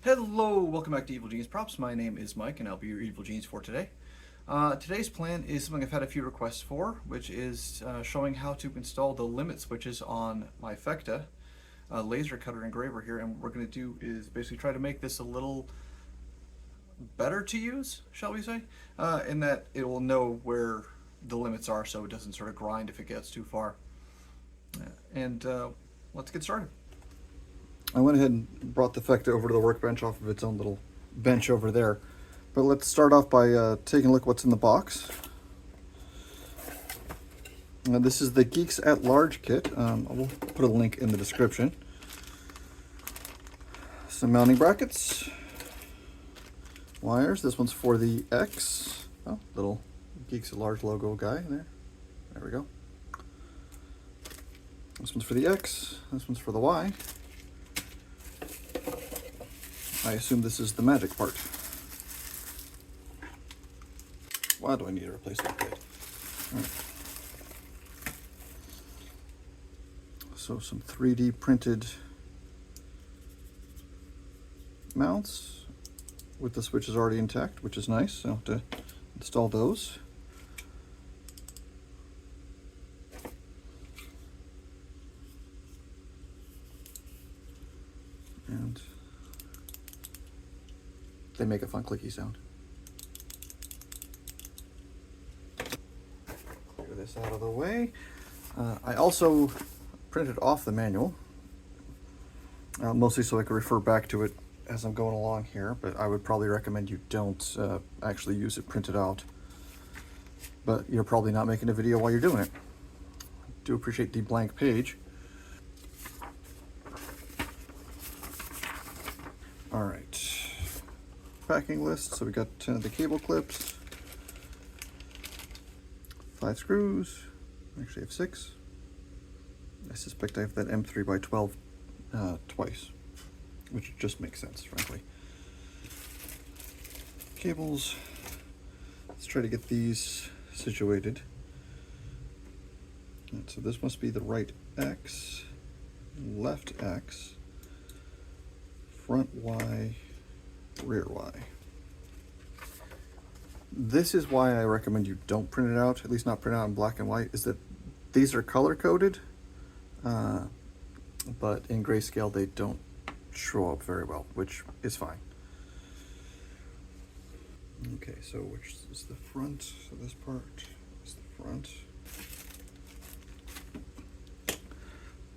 Hello, welcome back to Evil Genius Props. My name is Mike and I'll be your Evil Genius for today. Today's plan is something I've had a few requests for, which is showing how to install the limit switches on my Phecda laser cutter engraver here. And what we're going to do is basically try to make this a little better to use, shall we say, in that it will know where the limits are so it doesn't sort of grind if it gets too far. And let's get started. I went ahead and brought the Phecda over to the workbench off of its own little bench over there. But let's start off by taking a look what's in the box. This is the Geeks at Large kit. I will put a link in the description. Some mounting brackets. Wires. This one's for the X. Oh, little Geeks at Large logo guy there. There we go. This one's for the X. This one's for the Y. I assume this is the magic part. Why do I need to replace that bit? Right. So some 3D printed mounts with the switches already intact, which is nice. So I have to install those. And they make a fun clicky sound. Clear this out of the way. I also printed off the manual, mostly so I could refer back to it as I'm going along here, but I would probably recommend you don't actually use it printed out. But you're probably not making a video while you're doing it. I do appreciate the blank page. All right. Packing list. So we got 10 of the cable clips, 5 screws. Actually, I have 6. I suspect I have that M3x12 twice, which just makes sense, frankly. Cables. Let's try to get these situated. And so this must be the right X, left X, front Y, rear Y. This is why I recommend you don't print it out, at least not print it out in black and white, is that these are color coded, but in grayscale they don't show up very well, which is fine. Okay, so which is the front? So this part is the front.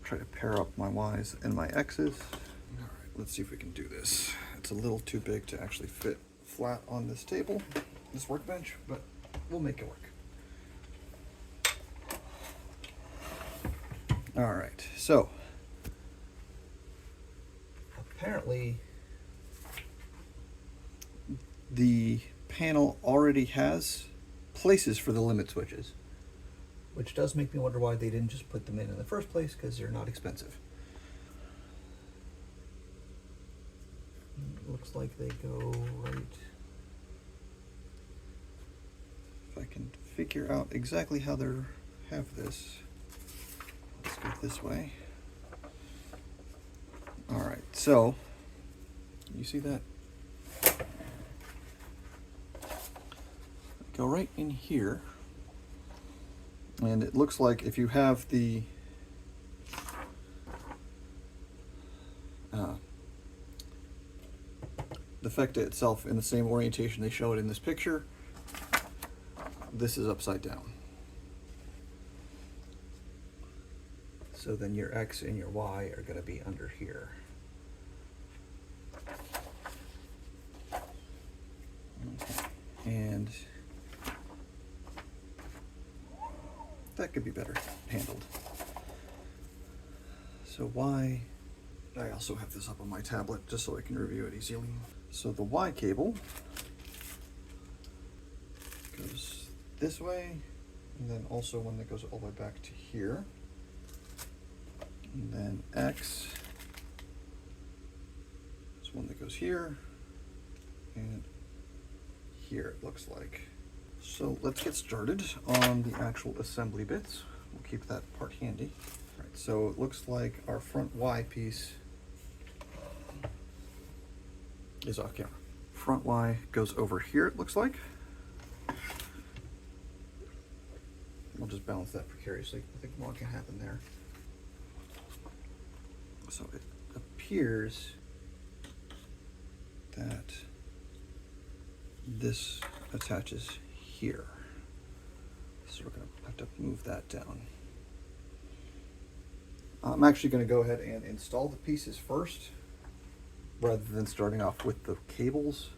Try to pair up my Y's and my X's. All right, let's see if we can do this. It's a little too big to actually fit flat on this table, this workbench, but we'll make it work. All right, so apparently the panel already has places for the limit switches, which does make me wonder why they didn't just put them in the first place, because they're not expensive. Looks like they go right. If I can figure out exactly how they have this. Let's go this way. All right, so you see that? Go right in here. And it looks like if you have the Phecda itself in the same orientation they show it in this picture, this is upside down. So then your X and your Y are going to be under here. Okay. And that could be better handled. So Y, I also have this up on my tablet just so I can review it easily. So the Y cable goes this way, and then also one that goes all the way back to here. And then X is one that goes here, and here it looks like. So let's get started on the actual assembly bits. We'll keep that part handy. All right, so it looks like our front Y piece is off camera. Front Y goes over here, it looks like. We'll just balance that precariously. I think more can happen there. So it appears that this attaches here. So we're going to have to move that down. I'm actually going to go ahead and install the pieces first, rather than starting off with the cables.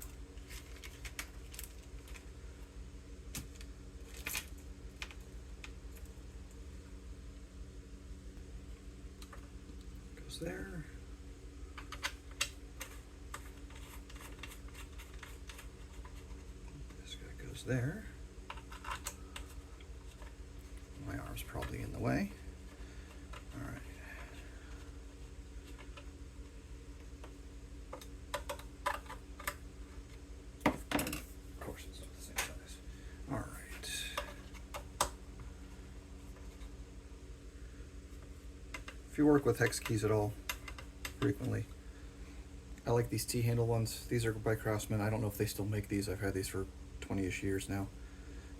Goes there. This guy goes there. My arm's probably in the way. All right. Of course, it's not the same size. All right. If you work with hex keys at all frequently, I like these T-handle ones. These are by Craftsman. I don't know if they still make these. I've had these for 20-ish years now.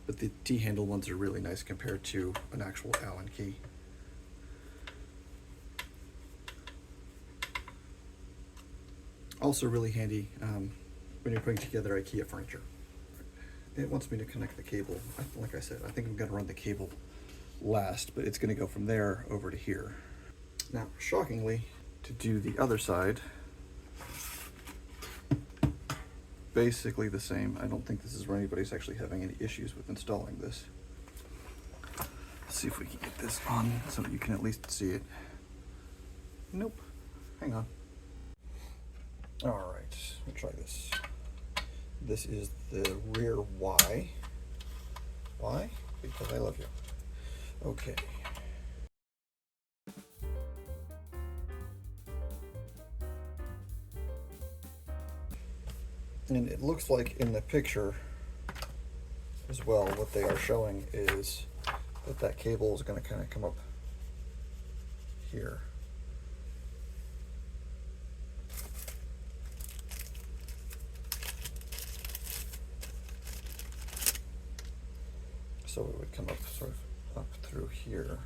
But the T-handle ones are really nice compared to an actual Allen key. Also really handy when you're putting together IKEA furniture. It wants me to connect the cable. Like I said, I think I'm going to run the cable last, but it's going to go from there over to here. Now, shockingly, to do the other side, basically the same. I don't think this is where anybody's actually having any issues with installing this. Let's see if we can get this on so you can at least see it. Nope. Hang on. All right, we'll try this. This is the rear Y. Why? Because I love you. Okay. And it looks like in the picture as well, what they are showing is that that cable is going to kind of come up here. So it would come up sort of up through here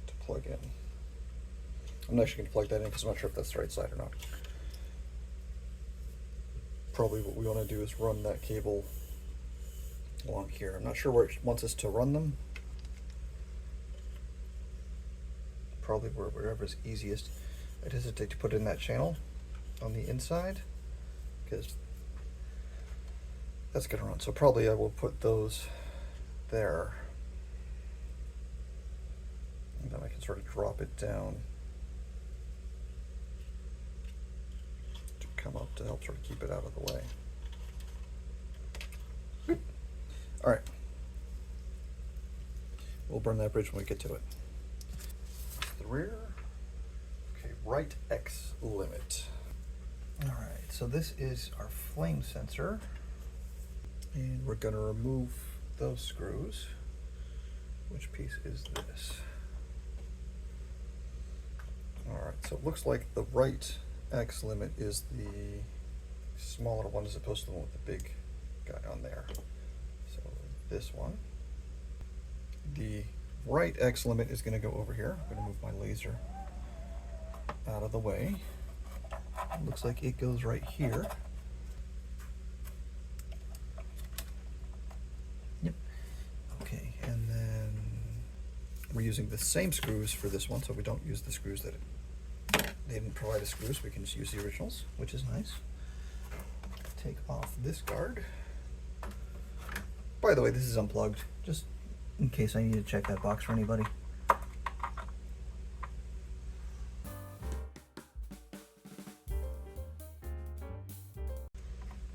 to plug in. I'm actually going to plug that in because I'm not sure if that's the right side or not. Probably what we want to do is run that cable along here. I'm not sure where it wants us to run them. Probably wherever is easiest. I'd hesitate to put it in that channel on the inside because that's going to run. So probably I will put those there. And then I can sort of drop it down to come up to help sort of keep it out of the way. Good. All right. We'll burn that bridge when we get to it. That's the rear. Okay, right X limit. All right, so this is our flame sensor. And we're going to remove those screws. Which piece is this? All right, so it looks like the right X limit is the smaller one as opposed to the one with the big guy on there. So this one. The right X limit is going to go over here. I'm going to move my laser out of the way. It looks like it goes right here. Yep. Okay, and then we're using the same screws for this one, so we don't use the screws that they didn't provide us screws. We can just use the originals, which is nice. Take off this guard. By the way, this is unplugged, just in case I need to check that box for anybody.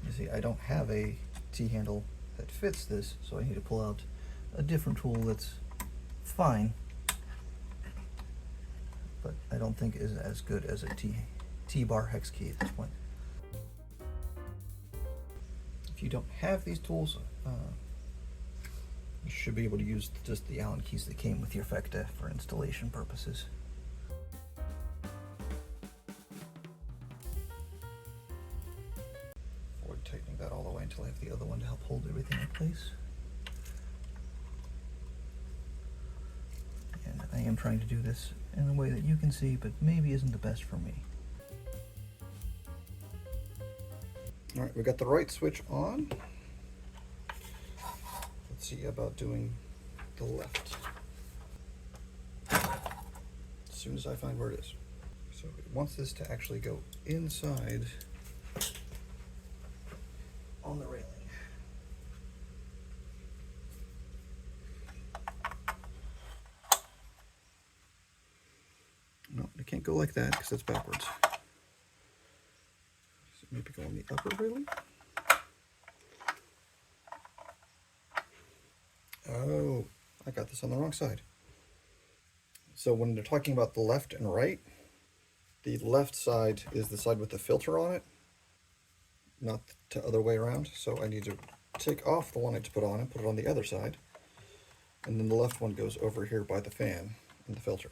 You see, I don't have a T-handle that fits this, so I need to pull out a different tool that's fine, but I don't think is as good as a T-bar hex key at this point. If you don't have these tools, you should be able to use just the Allen keys that came with your Phecda for installation purposes. until I have the other one to help hold everything in place. And I am trying to do this in a way that you can see, but maybe isn't the best for me. All right, we got the right switch on. Let's see about doing the left. As soon as I find where it is. So it wants this to actually go inside on the railing. No, it can't go like that because that's backwards. So maybe go on the upper railing. Oh, I got this on the wrong side. So when they're talking about the left and right, the left side is the side with the filter on it, not the other way around. So I need to take off the one I just put on and put it on the other side. And then the left one goes over here by the fan and the filter.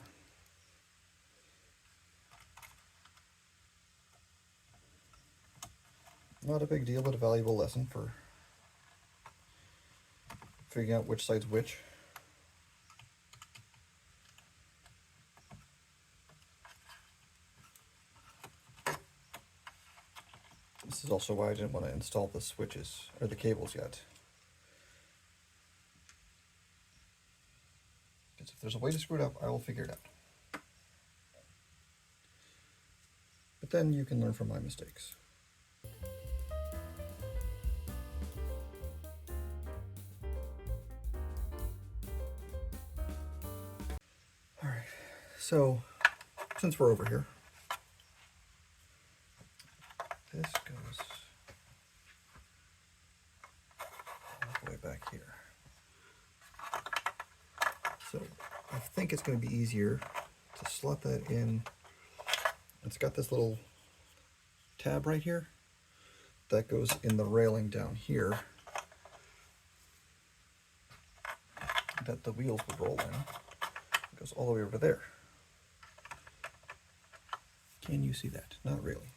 Not a big deal, but a valuable lesson for figuring out which side's which. This is also why I didn't want to install the switches or the cables yet. Because if there's a way to screw it up, I will figure it out. But then you can learn from my mistakes. Alright, so since we're over here, this goes all the way back here. So I think it's going to be easier to slot that in. It's got this little tab right here that goes in the railing down here that the wheels would roll in. It goes all the way over there. Can you see that? Not really.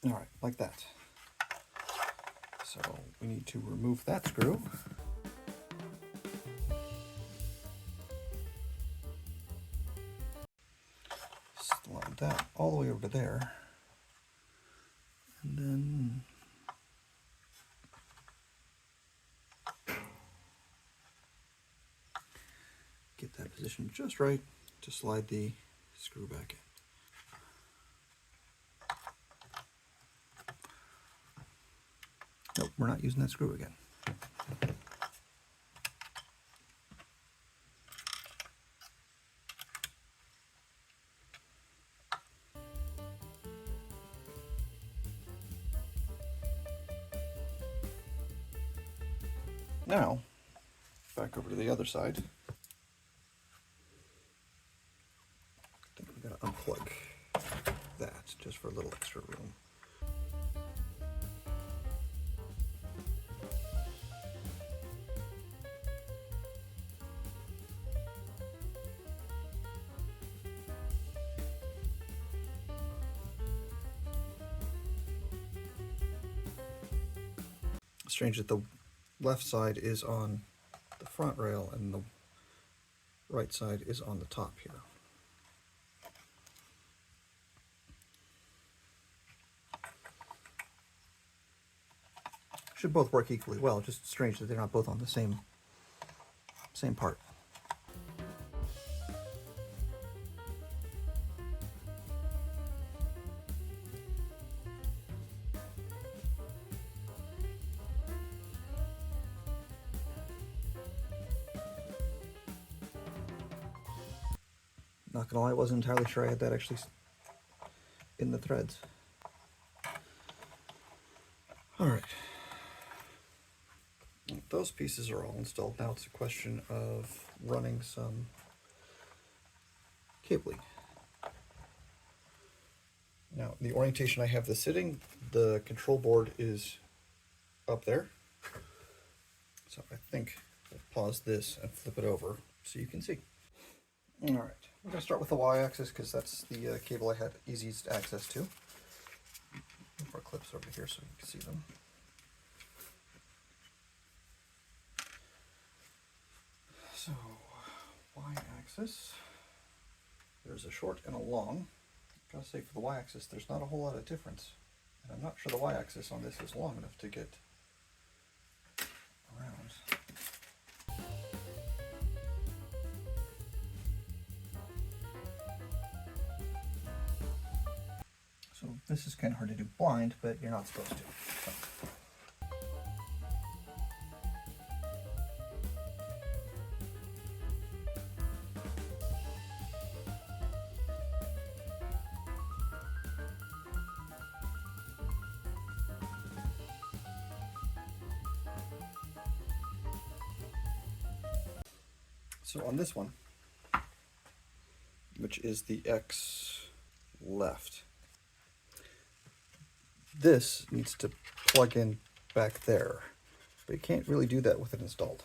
All right, like that. So we need to remove that screw. Slide that all the way over to there. And then get that position just right to slide the screw back in. Nope, we're not using that screw again. Now, back over to the other side. I think we gotta unplug that just for a little extra room. Strange that the left side is on the front rail and the right side is on the top here. Should both work equally well, just strange that they're not both on the same part. Not gonna lie, I wasn't entirely sure I had that actually in the threads. All right. Those pieces are all installed. Now it's a question of running some cabling. Now, the orientation I have this sitting, the control board is up there. So I think I'll pause this and flip it over so you can see. All right, we're going to start with the y-axis because that's the cable I had easiest access to. Move our clips over here so you can see them. So, y-axis, there's a short and a long. I've got to say, for the y-axis, there's not a whole lot of difference. And I'm not sure the y-axis on this is long enough to get around. So this is kind of hard to do blind, but you're not supposed to. So. So on this one, which is the X left, this needs to plug in back there, but you can't really do that with it installed.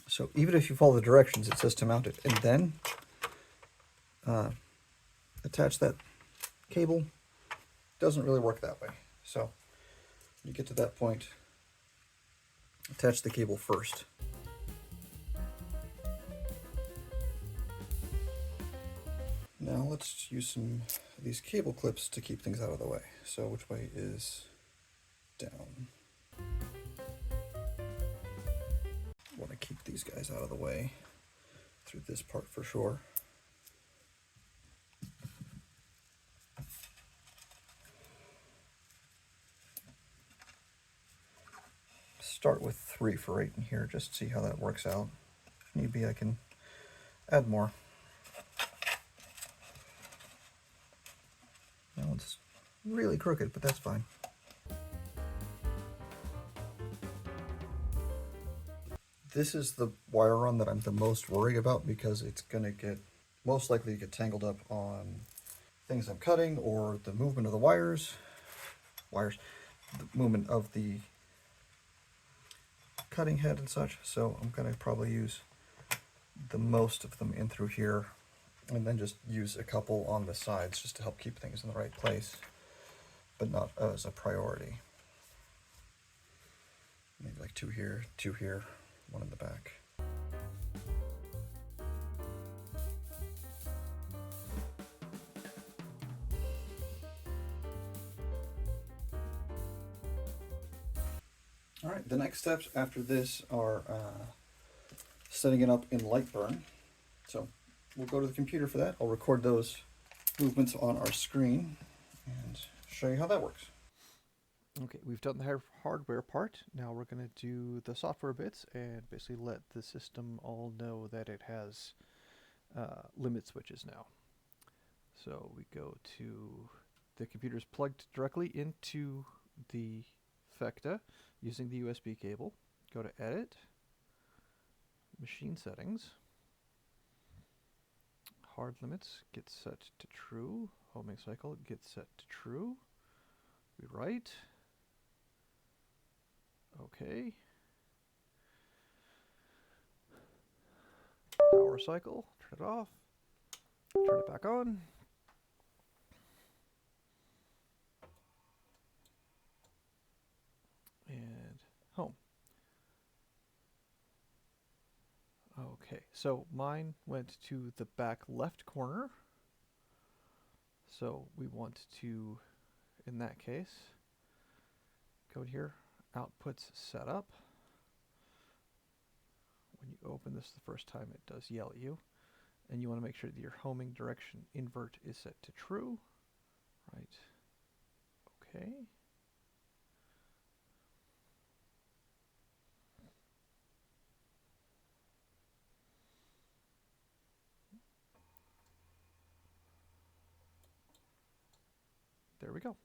So even if you follow the directions, it says to mount it, and then attach that cable. Doesn't really work that way. So you get to that point, attach the cable first. Now let's use some of these cable clips to keep things out of the way. So which way is down? Want to keep these guys out of the way through this part for sure. Start with 3 for right in here, just see how that works out. If need be, I can add more. That one's really crooked, but that's fine. This is the wire run that I'm the most worried about because it's going to most likely get tangled up on things I'm cutting or the movement of the wires, the movement of the cutting head and such. So I'm going to probably use the most of them in through here and then just use a couple on the sides just to help keep things in the right place, but not as a priority. Maybe like 2 here, 2 here, 1 in the back. All right, the next steps after this are setting it up in Lightburn. So we'll go to the computer for that. I'll record those movements on our screen and show you how that works. Okay, we've done the hardware part. Now we're going to do the software bits and basically let the system all know that it has limit switches now. So we go to the computer's plugged directly into the Phecda using the USB cable. Go to Edit, Machine Settings, Hard Limits, get set to True, Homing Cycle, get set to True, rewrite, OK, Power Cycle, turn it off, turn it back on, and home. Okay, so mine went to the back left corner. So we want to, in that case, go here, Outputs Setup. When you open this the first time, it does yell at you. And you want to make sure that your homing direction invert is set to true. Right. Okay. There we go.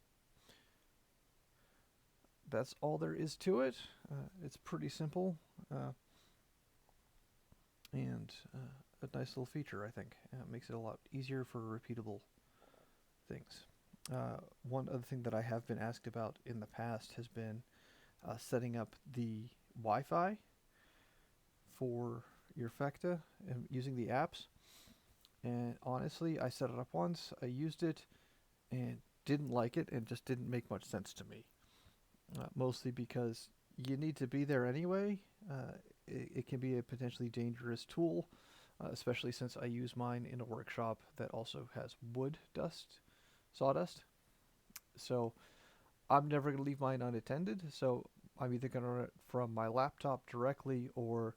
That's all there is to it. It's pretty simple and a nice little feature, I think. It makes it a lot easier for repeatable things. One other thing that I have been asked about in the past has been setting up the Wi-Fi for your Phecda and using the apps. And honestly, I set it up once, I used it, and didn't like it, and just didn't make much sense to me. mostly because you need to be there anyway. It can be a potentially dangerous tool, especially since I use mine in a workshop that also has wood dust, sawdust. So I'm never going to leave mine unattended. So I'm either going to run it from my laptop directly or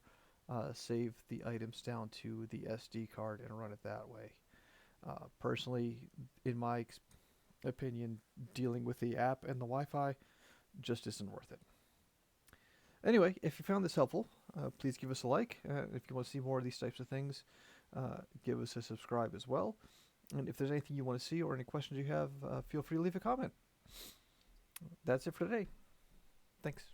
save the items down to the SD card and run it that way. Personally, in my opinion, dealing with the app and the Wi Fi just isn't worth it. Anyway, if you found this helpful, please give us a like. If you want to see more of these types of things, give us a subscribe as well. And if there's anything you want to see or any questions you have, feel free to leave a comment. That's it for today. Thanks.